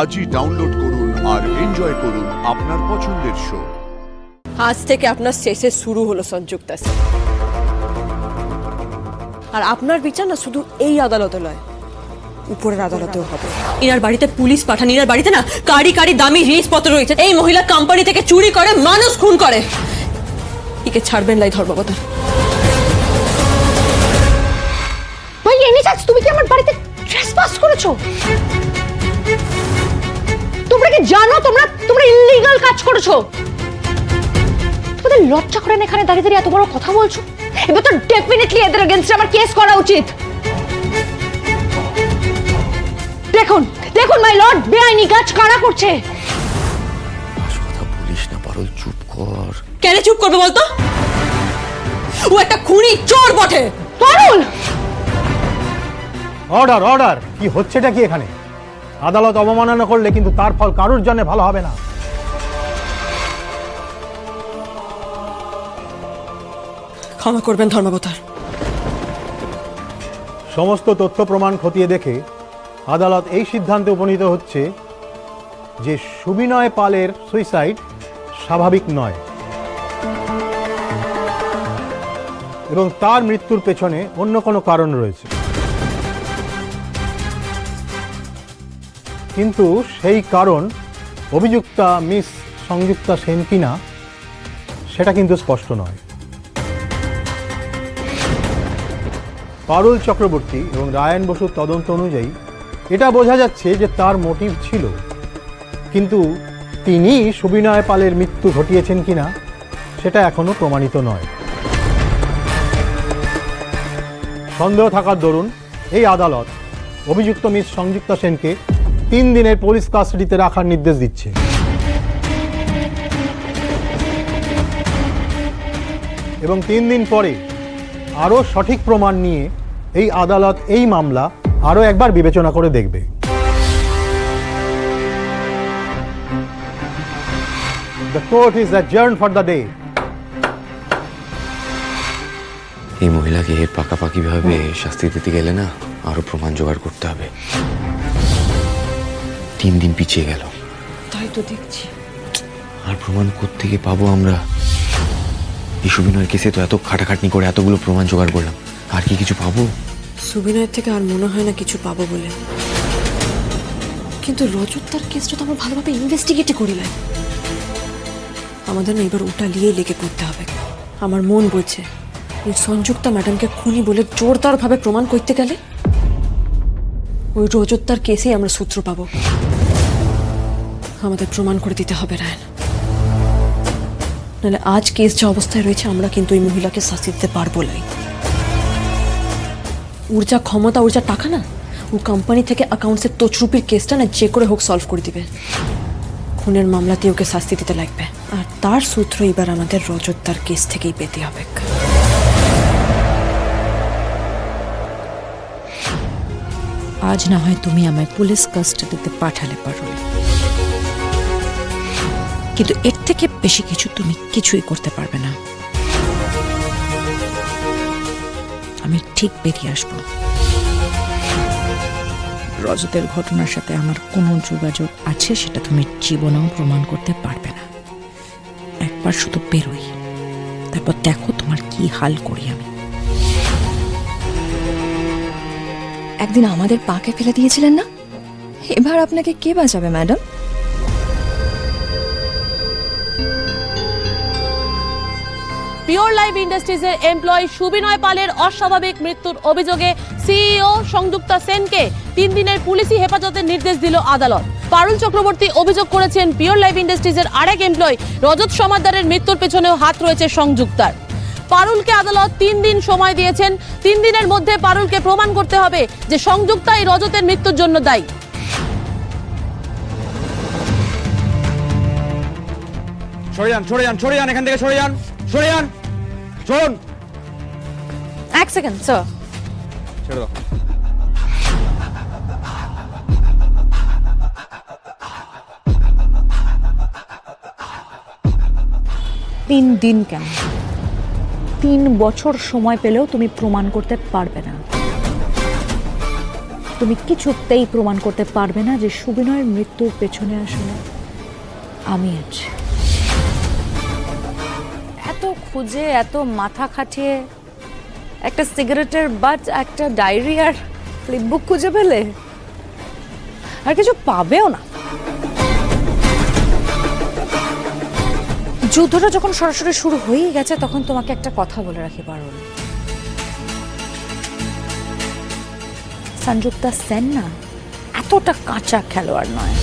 আজই ডাউনলোড করুন আর এনজয় করুন আপনার পছন্দের শো। আজ থেকে আপনার শেষে শুরু হলো সংযুক্তা সেন। আর আপনার বিচার না শুধু এই আদালতে নয়, উপরের আদালতেও হবে। ইনার বাড়িতে পুলিশ পাঠান, ইনার বাড়িতে না কারি কারি দামি জিনিসপত্র রয়েছে। এই মহিলা কোম্পানি থেকে চুরি করে, মানুষ খুন করে। একে ছাড়বেন লাই ধর্মবতার। ভাই এনি চান্স তুমি কি আমার বাড়িতে ট্রেসপাস করেছো? তোমরা কি জানো তোমরা ইল্লিগাল কাজ করেছো? তোমাদের লজ্জা করে না এখানে দাঁড়িয়ে দাঁড়িয়ে এত বড় কথা বলছো? এবার তো ডেফিনেটলি এদের এগেইনস্টে আমার কেস করা উচিত। দেখুন দেখুন মাই লর্ড, বেআইনি কাজ কারা করছে। কথা বলিস না পারুল, চুপ কর। কেন চুপ করবে বলতো? ও একটা খুনি চোর বটে। পারুল! Order order! কি হচ্ছেটা কি এখানে? আদালত অবমাননা করলে কিন্তু তার ফল কারোর জন্য ভালো হবে না। ক্ষমা করবেন ধর্মবতার। সমস্ত তথ্য প্রমাণ খতিয়ে দেখে আদালত এই সিদ্ধান্তে উপনীত হচ্ছে যে সুবিনয় পালের সুইসাইড স্বাভাবিক নয় এবং তার মৃত্যুর পেছনে অন্য কোনো কারণ রয়েছে। কিন্তু সেই কারণ অভিযুক্তা মিস সংযুক্তা সেন কিনা সেটা কিন্তু স্পষ্ট নয়। পারুল চক্রবর্তী এবং রায়ন বসুর তদন্ত অনুযায়ী এটা বোঝা যাচ্ছে যে তার মোটিভ ছিল, কিন্তু তিনি সুবিনয় পালের মৃত্যু ঘটিয়েছেন কিনা সেটা এখনো প্রমাণিত নয়। সন্দেহ থাকার দরুন এই আদালত অভিযুক্ত মিস সংযুক্তা সেনকে 3 দিনের পুলিশ কাস্টাডিতে রাখার নির্দেশ দিচ্ছে। এবং 3 দিন পরে আরও সঠিক প্রমাণ নিয়ে এই আদালত এই মামলা আরও একবার বিবেচনা করে দেখবে। The court is adjourned for the day. এই মহিলাকে পাকাপাকি ভাবে শাস্তি দিতে গেলে না আরো প্রমাণ জোগাড় করতে হবে। 3 দিন পিছিয়ে গেল। তাই তো দেখছি। আর প্রমাণ কোত্থেকে পাবো আমরা? এই সুবিনয়ের কেসে তো এত খাটাখাটনি করে এতগুলো প্রমাণ জোগাড় করলাম, আর কি কিছু পাবো? সুবিনয়ের থেকে আর মনে হয় না কিছু পাবো বলে। কিন্তু রজত তার কেসটা তো আমরা ভালোভাবে ইনভেস্টিগেটই করিলাম। আমাদের না এবার ওটা নিয়েই লেগে পড়তে হবে। আমার মন বলছে ওই সংযুক্তা ম্যাডামকে খুনি বলে জোরদারভাবে প্রমাণ করতে গেলে ওই রজত তার কেসেই আমরা সূত্র পাবো। আমাদের প্রমাণ করে দিতে হবে রায়ন, নাহলে আজ কেস যে অবস্থায় রয়েছে আমরা কিন্তু ওই মহিলাকে শাস্তি দিতে পারবো না। ওর যা ক্ষমতা, ওর যা টাকা না, ও কোম্পানি থেকে অ্যাকাউন্টসের তছরুপির কেসটা না যে করে হোক সলভ করে দিবে। খুনের মামলাতে ওকে শাস্তি দিতে লাগবে, আর তার সূত্র এবার আমাদের রজত তার কেস থেকেই পেতে হবে। আজ না হয় তুমি আমায় পুলিশ কাস্টাডিতে পাঠালে পারো, কিন্তু এর থেকে বেশি কিছু তুমি কিছুই করতে পারবে না। আমি ঠিক বেরিয়ে আসবো। রজতের ঘটনার সাথে আমার কোনো যোগাযোগ আছে সেটা তুমি জীবনেও প্রমাণ করতে পারবে না। একবার শুধু বেরোই, তারপর দেখো তোমার কি হাল করি আমি। একদিন আমাদের পাকে ফেলে দিয়েছিলেন না, এবার আপনাকে কে বাঁচাবে ম্যাডাম? পিওর লাইভ ইন্ডাস্ট্রিজের এমপ্লয়ি সুবিনয় পালের অস্বাভাবিক মৃত্যুর অভিযোগে সিইও সংযুক্তা সেনকে 3 দিনের পুলিশি হেফাজতের নির্দেশ দিল আদালত। পারুল চক্রবর্তী অভিযোগ করেছেন পিওর লাইভ ইন্ডাস্ট্রিজের আরেক এমপ্লয়ি রজত সমাদ্দারের মৃত্যুর পেছনেও হাত রয়েছে সংযুক্তার। পারুলকে আদালত 3 দিন সময় দিয়েছেন। 3 দিনের মধ্যে পারুলকে প্রমাণ করতে হবে যে সংযুক্তা এই রজতের মৃত্যুর জন্য দায়ী। সরে যান এখান থেকে, সরে যান। চলুন। 1 সেকেন্ড স্যার। ছেড়ে দাও। তিন দিন কেন? 3 বছর সময় পেলেও তুমি প্রমাণ করতে পারবে না। তুমি কিছুতেই প্রমাণ করতে পারবে না যে সুবিনয়ের মৃত্যুর পেছনে আসলে আমি আছি। এত খুঁজে এত মাথা খাটিয়ে একটা সিগারেটের বাট, একটা ডায়েরি আর ফ্লিপবুক খুঁজে পেলে, আর কিছু পাবেও না। যুদ্ধটা যখন সরাসরি শুরু হয়েই গেছে তখন তোমাকে একটা কথা বলে রাখি পারুল, সংযুক্তা সেন না এতটা কাঁচা খেলোয়াড় নয়।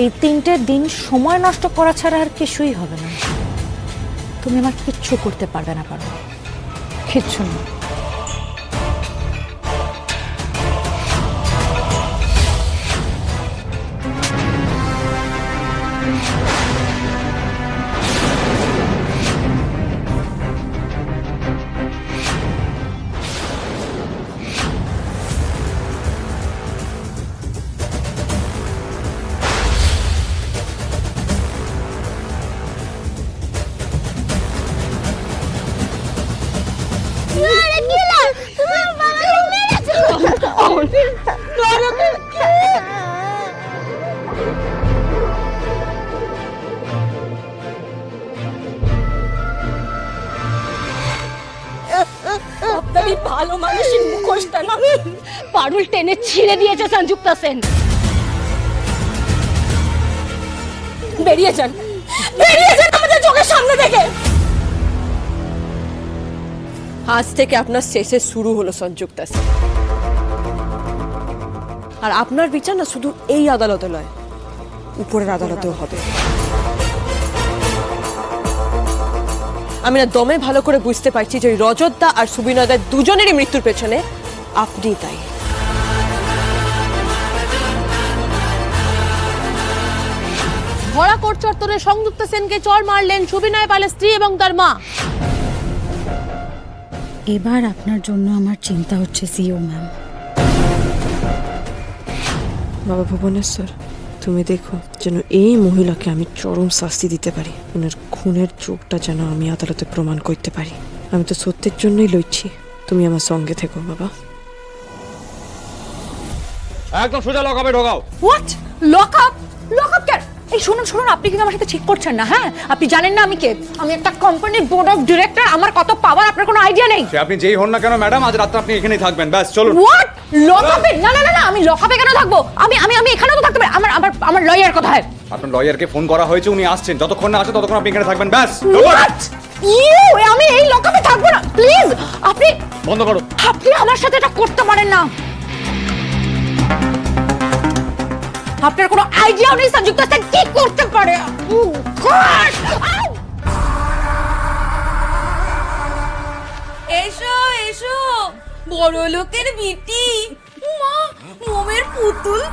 এই 3টে দিন সময় নষ্ট করা ছাড়া আর কিছুই হবে না। তুমি আমার কিচ্ছু করতে পারবে না পারো, কিচ্ছু না। ভালো মানুষের মুখোশটা না পারুল টেনে ছিঁড়ে দিয়েছে সংযুক্তা সেন। বেরিয়ে যান, বেরিয়ে যান আমাদের চোখের সামনে থেকে। আজ থেকে আপনার শেষে শুরু হলো সংযুক্তা সেন। আর আপনার বিচার না শুধু এই আদালতে নয়, উপরের আদালতেও হবে। আমি না দমে ভালো করে বুঝতে পারছি যে রজতদা আর সুবিনয়দা দুজনেরই মৃত্যুর পেছনে আপনি তাই। ভরা কোর্ট চত্বরে সংযুক্তা সেনকে চড় মারলেন সুবিনয় পালের স্ত্রী এবং তার মা। এবার আপনার জন্য আমার চিন্তা হচ্ছে সিও ম্যাম। বাবা ভুবনেশ্বর, তুমি দেখো যেন এই মহিলাকে আমি চরম শাস্তি দিতে পারি। ওনার খুনের চোখটা যেন আমি আদালতে প্রমাণ করতে পারি। আমি তো সত্যের জন্যই লড়ছি। তুমি আমার সঙ্গে থেকো বাবা। একদম সোজা লকআপে ঢোকাও। What? Lock up? Lock up কেন? এই শুনুন শুনুন, আপনি কিন্তু আমার সাথে ঠিক করছেন না। হ্যাঁ, আপনি জানেন না আমি কে? আমি একটা কোম্পানির বোর্ড অফ ডিরেক্টর। আমার কত পাওয়ার আপনার কোনো আইডিয়া নেই। সে আপনি যেই হন না কেন ম্যাডাম, আজ রাতে আপনি এখানেই থাকবেন। ব্যাস চলুন। হোয়াট? লক আপে? না না না না, আমি লক আপে কেন থাকবো? আমি আমি আমি এখানেও তো থাকতে পারি। আমার লয়ার কোথায়? আপনার লয়ারকে ফোন করা হয়েছে, উনি আসছেন। যতক্ষণ না আসে ততক্ষণ আপনি এখানে থাকবেন। ব্যাস হোয়াট? আমি এই লক আপে থাকবো না। প্লিজ আপনি বন্ধ করো। আপনি আমার সাথে এটা করতে পারেন না। আপনার কোনো আইডিয়া নেই সংযুক্তা সেন কি করতে পারে। এসো এসো, বড় লোকের বিটি, মা মোমের পুতুল